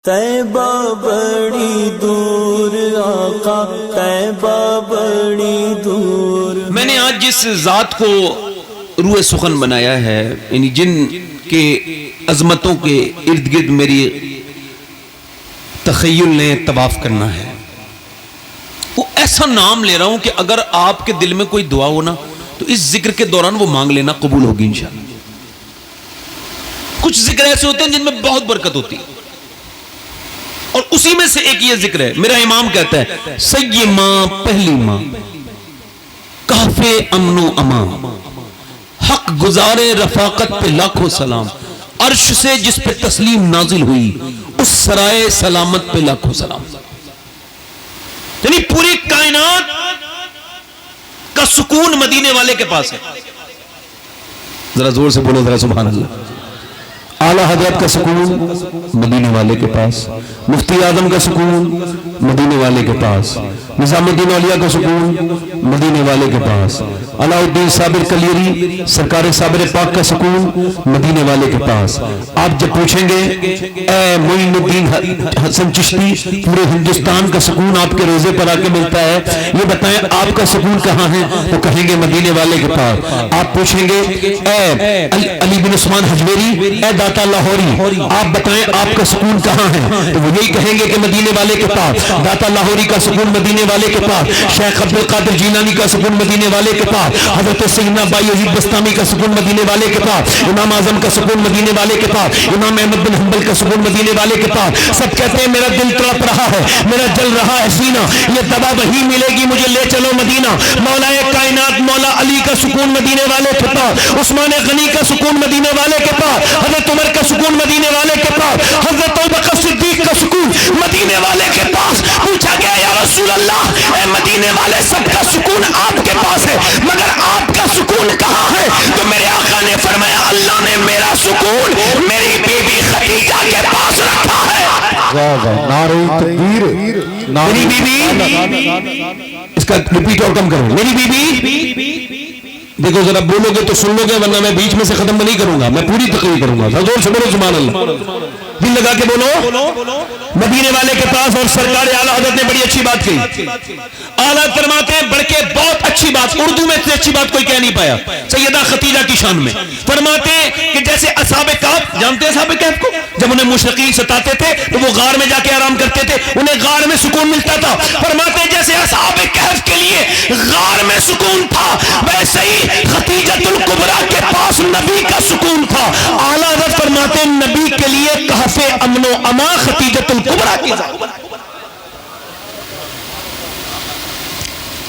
طیبہ بڑی دور آقا، طیبہ بڑی دور. میں نے آج جس ذات کو روح سخن بنایا ہے، یعنی جن کے عظمتوں کے ارد گرد میری تخیل نے طواف کرنا ہے، وہ ایسا نام لے رہا ہوں کہ اگر آپ کے دل میں کوئی دعا ہو نا تو اس ذکر کے دوران وہ مانگ لینا، قبول ہوگی انشاءاللہ. کچھ ذکر ایسے ہوتے ہیں جن میں بہت برکت ہوتی ہے، اور اسی میں سے ایک یہ ذکر ہے. میرا امام کہتا ہے سید ماں پہلی ماں، کافے امن و امان، حق گزارے رفاقت پہ لاکھوں سلام، عرش سے جس پہ تسلیم نازل ہوئی اس سرائے سلامت پہ لاکھوں سلام. یعنی پوری کائنات کا سکون مدینے والے کے پاس ہے. ذرا زور سے بولو ذرا سبحان اللہ. اعلیٰ حضرت کا سکون مدینے والے کے پاس، مفتی اعظم کا سکون مدینے والے کے پاس، نظام الدین اولیاء کا سکون مدینے والے کے پاس، علاء الدین صابر کلیری سرکار صابر پاک کا سکون مدینے والے کے پاس. آپ جب پوچھیں گے اے معین الدین حسن چشتی، پورے ہندوستان کا سکون آپ کے روزے پر آ کے ملتا ہے، یہ بتائیں آپ کا سکون کہاں ہے؟ تو کہیں گے مدینے والے کے پاس. آپ پوچھیں گے اے علی بن عثمان حجویری، اے داتا لاہوری، آپ بتائیں آپ کا سکون کہاں ہے؟ تو وہ یہی کہیں گے کہ مدینے والے کے پاس. داتا لاہوری کا سکون مدینے والے کے پاس، شیخ عبد القادر جیلانی کا سکون مدینے والے کے پاس، حضرت سیدنا بائی عزیز بستامی کا سکون مدینے والے کے پاس، امام اعظم کا سکون مدینے والے کے پاس، امام احمد بن حنبل کا سکون مدینے والے کے پاس. سب کہتے ہیں میرا دل تڑپ رہا ہے، میرا جل رہا ہے سینہ، یہ دوا وہی ملے گی، مجھے لے چلو مدینہ. مولا کائنات مولا علی کا سکون مدینے والے کے پاس، عثمان غنی کا سکون مدینے والے کے پاس، حضرت عمر کا سکون مدینے والے کے پاس، حضرت ابوبکر صدیق کا سکون مدینے والے کے پاس. پوچھا گیا یا رسول اللہ، اے مدینے والے سب کا سکون آپ کے پاس ہے، مگر آپ کا سکون کہاں ہے؟ تو میرے آقا نے فرمایا اللہ نے میرا سکون میری بیوی خدیجہ کے پاس رکھا ہے. نعرہ تکبیر، میری بیوی، اس کا ریپیٹ اور کم کرو، میری بیوی. دیکھو ذرا بولو گے تو سن لو گے، ورنہ میں بیچ میں سے ختم نہیں کروں گا، میں پوری تقریر کروں گا. زور سے بولو سبحان اللہ، دل لگا کے بولو. مدینے والے کے پاس. اور سرکار اعلیٰ حضرت نے بڑی اچھی بات کہی. اعلیٰ فرماتے ہیں بڑھ کے بہت اچھی بات، اردو میں اتنی اچھی بات کوئی کہہ نہیں پایا سیدہ خدیجہ کی شان میں. فرماتے ہیں کہ جیسے اصحاب کہف، جانتے ہیں اصحاب کہف کو؟ جب انہیں مشرکین ستاتے تھے تو وہ غار میں جا کے آرام کرتے تھے، انہیں غار میں سکون ملتا تھا. فرماتے ہیں جیسے اصحاب کہف کے لیے غار میں سکون تھا، ویسے ہی خدیجۃ الکبریٰ کے پاس نبی کا سکون تھا. اعلیٰ حضرت فرماتے ہیں نبی کے لیے کہف امن و امان خدیجۃ الکبریٰ کی ذات.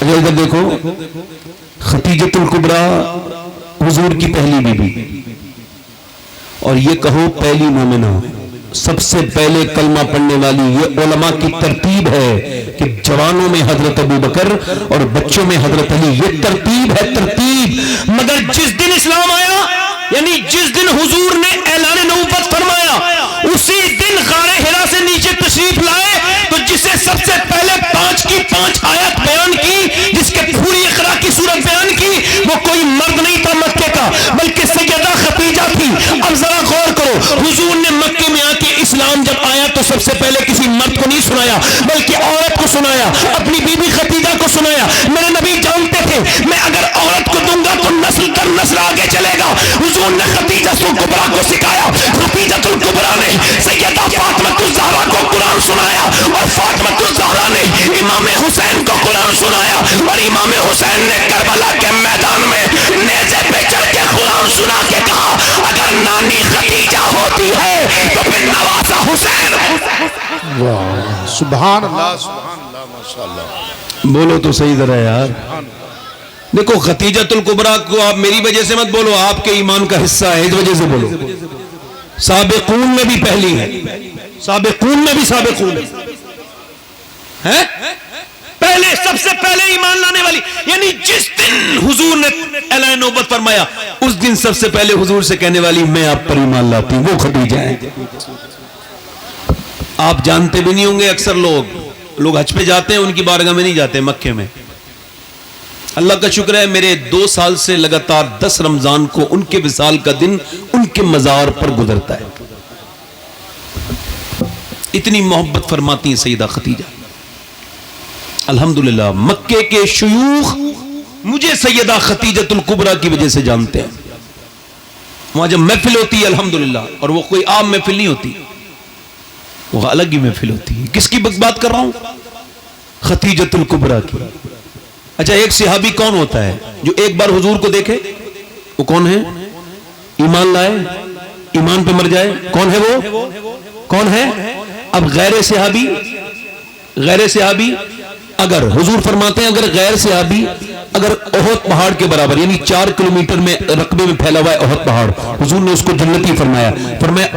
اگر ادھر دیکھو، خدیجۃ الکبریٰ حضور کی پہلی بیوی، اور یہ کہو پہلی مومنہ، سب سے پہلے کلمہ پڑھنے والی. یہ علماء کی ترتیب ہے کہ جوانوں میں حضرت ابوبکر اور بچوں میں حضرت علی، یہ ترتیب ہے، ترتیب. مگر جس دن اسلام آیا، یعنی جس دن حضور نے اعلان نبوت فرمایا، اسی دن غار حرا سے نیچے تشریف لائے تو جسے سب سے پہلے 5 کی 5 آیت بیان کی، جس کے پوری اقرا کی صورت بیان کی، وہ کوئی مرد نہیں تھا مکے کا، بلکہ سیدہ خدیجہ تھی. اب ذرا غور کرو، حضور نے مکے میں آ کے اسلام جب آیا تو سب سے پہلے کسی مرد کو نہیں سنایا، بلکہ عورت کو سنایا، اپنی بیوی خدیجہ کو سنایا. میرے نبی جانتے تھے میں اگر عورت کو دوں گا تو نسل در نسل آگے چلے گا. حضور نے خدیجہ الکبریٰ کو سکھایا، خدیجہ الکبریٰ نے سیدہ فاطمہ الزہرا کو قرآن سنایا، اور فاطمہ الزہرا نے امام حسین کو قرآن سنایا، اور امام حسین نے کربلا کے میدان میں نیزے پہ چڑھ کے قرآن سنا کے کہا اگر نانی خدیجہ ہوتی ہے تو پھر نواسا حسین. سبحان اللہ، سبحان اللہ، ماشاءاللہ. بولو تو صحیح ذرا یار. دیکھو خدیجۃ الکبریٰ کو آپ میری وجہ سے مت بولو، آپ کے ایمان کا حصہ ہے، اس وجہ سے بولو. سابقون میں بھی پہلی ہے، سابقون میں بھی سابقون ہے، پہلے سب سے پہلے ایمان لانے والی. یعنی جس دن حضور نے اعلان نبوت فرمایا، اس دن سب سے پہلے حضور سے کہنے والی میں آپ پر ایمان لاتی ہوں، وہ خدیجہ ہے. آپ جانتے بھی نہیں ہوں گے، اکثر لوگ حج پہ جاتے ہیں، ان کی بارگاہ میں نہیں جاتے مکے میں. اللہ کا شکر ہے میرے 2 سال سے لگاتار 10 رمضان کو ان کے وصال کا دن ان کے مزار پر گزرتا ہے. اتنی محبت فرماتی ہیں سیدہ خدیجہ. الحمدللہ مکے کے شیوخ مجھے سیدہ خدیجۃ الکبریٰ کی وجہ سے جانتے ہیں. وہاں جب محفل ہوتی ہے الحمدللہ، اور وہ کوئی عام محفل نہیں ہوتی، وہ الگ ہی محفل ہوتی ہے. کس کی بات کر رہا ہوں؟ خدیجۃ الکبریٰ کی. اچھا ایک صحابی کون ہوتا ہے جو ایک بار حضور کو دیکھے؟ وہ کون ہے؟ ایمان لائے، ایمان پہ مر جائے. کون ہے وہ؟ کون ہے؟ اب غیر صحابی اگر حضور فرماتے ہیں اگر غیر صحابی اگر احد پہاڑ کے برابر یعنی 4 کلومیٹر میں رقبے میں پھیلا ہوا ہے احد پہاڑ، حضور نے اس کو جنتی فرمایا.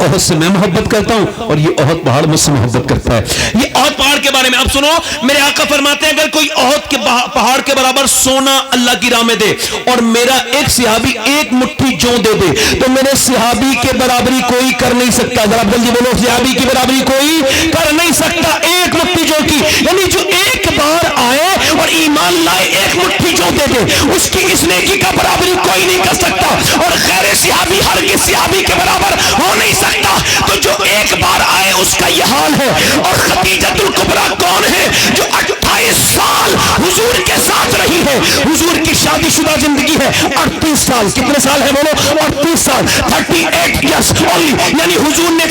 احد سے میں محبت کرتا ہوں اور یہ احد پہاڑ مجھ سے محبت کرتا ہے. یہ احد پہاڑ کے بارے میں اب سنو، میرے آقا فرماتے ہیں اگر کوئی احد کے پہاڑ کے برابر سونا اللہ کی راہ میں دے اور میرا ایک صحابی ایک مٹھی جو دے دے تو میرے صحابی کے برابری کوئی کر نہیں سکتا. ذرا جلدی بولو، صحابی کی برابری کوئی کر نہیں سکتا ایک مٹھی جو کی. یعنی جو ایک بار آئے اور ایمان لائے ایک مٹھی جو دے دے اس کی اس نیکی کا برابری کوئی نہیں کر سکتا، اور غیر صحابی ہر کس صحابی کے برابر ہو نہیں سکتا. تو جو ایک بار آئے اس کا یہ حال ہے. اور خدیجۃ الکبریٰ کون ہے؟ جو 28 سال حضور کے ساتھ رہی ہے. حضور کی شادی شدہ زندگی ہے 38 سال. کتنے سال ہے بولو؟ 38 سال. 38 years only. یعنی حضور نے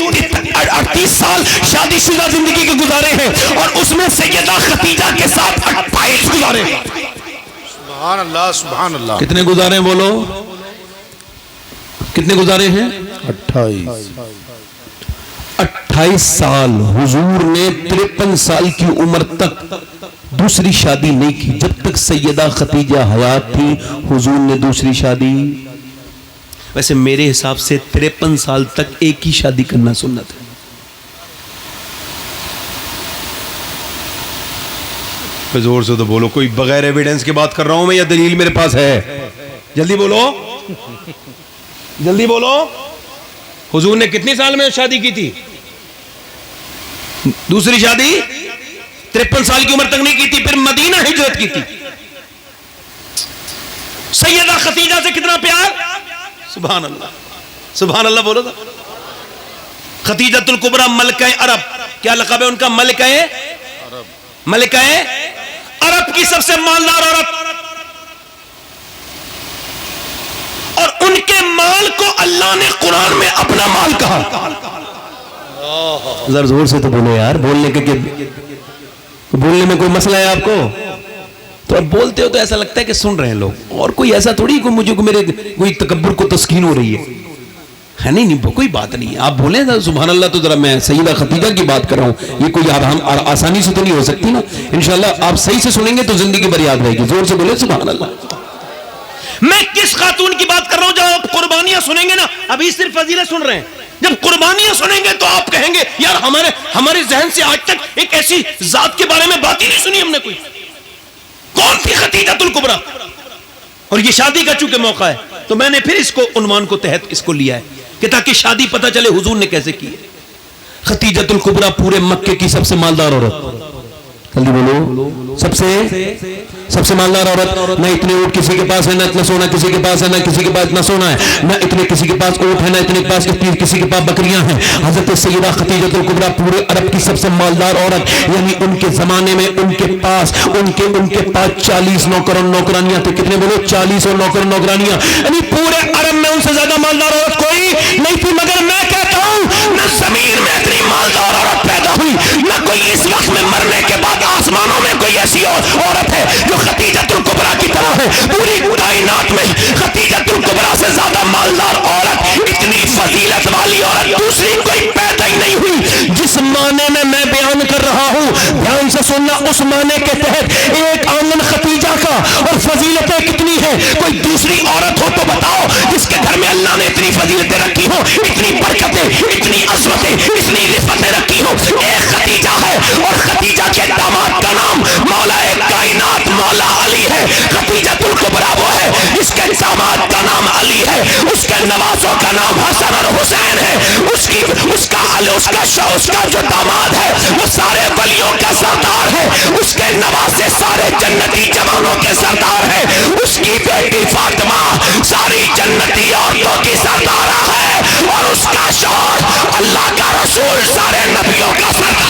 38 سال شادی شدہ زندگی کے گزارے ہیں اور اس میں سیدہ خدیجہ کے ساتھ 28 گزارے. سبحان اللہ سبحان اللہ. کتنے گزارے ہیں بولو؟ کتنے گزارے ہیں؟ 28 سال. حضور نے 53 سال کی عمر تک دوسری شادی نہیں کی. جب تک سیدہ خدیجہ حیات تھی حضور نے دوسری شادی. ویسے میرے حساب سے 53 سال تک ایک ہی شادی کرنا سنت ہے. زور سے تو بولو، کوئی بغیر ایویڈنس کے بات کر رہا ہوں میں یا دلیل میرے پاس ہے؟ جلدی بولو، جلدی بولو. حضور نے کتنی سال میں شادی کی تھی؟ دوسری شادی 53 سال کی عمر تک نہیں کی تھی. پھر مدینہ ہجرت کی تھی. سیدہ خدیجہ سے کتنا پیار. سبحان اللہ سبحان اللہ بولو. خدیجۃ الکبریٰ ملکہ عرب، کیا لقب ہے ان کا؟ ملکہ ملکہ عرب کی سب سے مالدار عورت، اور ان کے مال کو اللہ نے قرآن میں اپنا مال کہا. ذرا زور سے تو بولو یار، بولنے میں کوئی مسئلہ ہے آپ کو؟ تو اب بولتے ہو تو ایسا لگتا ہے کہ سن رہے ہیں لوگ، اور کوئی ایسا تھوڑی کہ مجھے میرے کوئی تکبر کو تسکین ہو رہی ہے. نہیں کوئی بات نہیں. آپ بولیں سبحان اللہ. تو ذرا میں سیدہ خدیجہ کی بات کر رہا ہوں. یہ کوئی آسانی سے تو نہیں ہو سکتی نا. انشاءاللہ آپ صحیح سے سنیں گے تو زندگی بھر یاد رہے گی. زور سے بولے سبحان اللہ. میں کس خاتون کی بات کر رہا ہوں؟ جب آپ قربانیاں سنیں گے نا، ابھی صرف فضیلت سن رہے ہیں، جب قربانیاں سنیں گے تو آپ کہیں گے یار ہمارے ذہن سے آج تک ایک ایسی ذات کے بارے میں بات ہی نہیں سنی ہم نے. کوئی کون تھی خدیجۃ الکبریٰ؟ اور یہ شادی کا چونکہ موقع ہے تو میں نے پھر اس کو عنوان کو تحت اس کو لیا ہے کہ تاکہ شادی پتہ چلے حضور نے کیسے کی. خدیجۃ الکبریٰ پورے مکے کی سب سے مالدار عورت. جلدی بولو، سب سے مالدار عورت. نہ اتنے اونٹ کسی کے پاس ہے، نہ اتنا سونا کسی کے پاس ہے، نہ کسی کے پاس اتنا سونا ہے، نہ اتنے کسی کے پاس اونٹ ہے، نہ اتنے پاس کسی کے پاس بکریاں ہیں. حضرت سیدہ خدیجۃ الکبریٰ پورے عرب کی سب سے مالدار عورت. یعنی ان کے زمانے میں ان کے پاس 40 نوکر اور نوکرانیاں تھے. کتنے بولو؟ 40 اور نوکر نوکرانیاں. یعنی پورے عرب میں ان سے زیادہ مالدار عورت کوئی نہیں تھی. مگر میں کہتا ہوں نہ زمین میں اتنی مالدار عورت پیدا ہوئی، نہ کوئی اس وقت میں مرنے کے بعد آسمانوں میں کوئی ایسی عورت ہے جو خدیجۃ الکبریٰ کی طرح ہے. پوری کائنات میں خدیجۃ الکبریٰ سے زیادہ مالدار عورت، اتنی فضیلت والی عورت دوسری کوئی پیدا ہی نہیں ہوئی. جس معنی میں بیان کر رہا ہوں دھیان سے سننا، اس معنی کے تحت ایک آنگن خدیجہ کا اور فضیلتیں کتنی ہیں. کوئی دوسری عورت ہو تو بتاؤ جس کے گھر میں اللہ نے اتنی فضیلتیں رکھی ہو، اتنی برکتیں، اتنی عظمتیں، اتنی رفعتیں رکھی ہو. ایک خدیجہ ہے اور خدیجہ کے داماد کا نام مولا کائنات مولا علی ہے. خدیجۃ الکبریٰ وہ ہے جس کے داماد کا نام علی ہے، اس کے نوازوں کا نام حسن اور حسین ہے. اس کا جو داماد ہے وہ سارے ولیوں کا سردار ہے. اس کے نوازے سارے جنتی جوانوں کے سردار ہے. اس کی بیٹی فاطمہ ساری جنتی عورتوں کی سردارہ ہے، اور اس کا شوہر اللہ کا رسول سارے نبیوں کا سردار